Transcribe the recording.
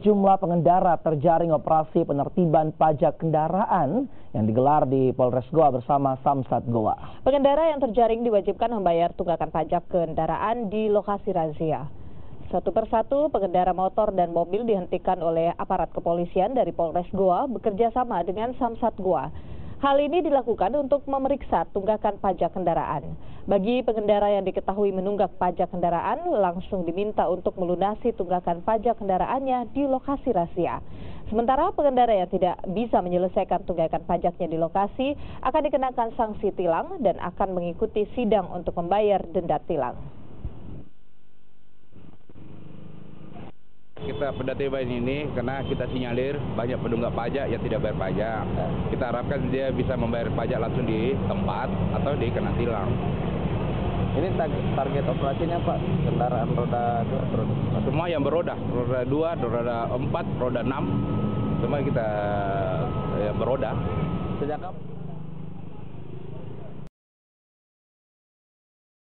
Jumlah pengendara terjaring operasi penertiban pajak kendaraan yang digelar di Polres Goa bersama Samsat Goa. Pengendara yang terjaring diwajibkan membayar tunggakan pajak kendaraan di lokasi razia. Satu persatu pengendara motor dan mobil dihentikan oleh aparat kepolisian dari Polres Goa bekerja sama dengan Samsat Goa. Hal ini dilakukan untuk memeriksa tunggakan pajak kendaraan. Bagi pengendara yang diketahui menunggak pajak kendaraan, langsung diminta untuk melunasi tunggakan pajak kendaraannya di lokasi razia. Sementara pengendara yang tidak bisa menyelesaikan tunggakan pajaknya di lokasi akan dikenakan sanksi tilang dan akan mengikuti sidang untuk membayar denda tilang. Kita penertiban ini karena kita sinyalir banyak penunggak pajak yang tidak bayar pajak. Kita harapkan dia bisa membayar pajak langsung di tempat atau dikena tilang. Ini target operasinya Pak, kendaraan roda 2, semua yang beroda, roda 2, roda 4, roda 6, semua kita beroda. Sejak kapan?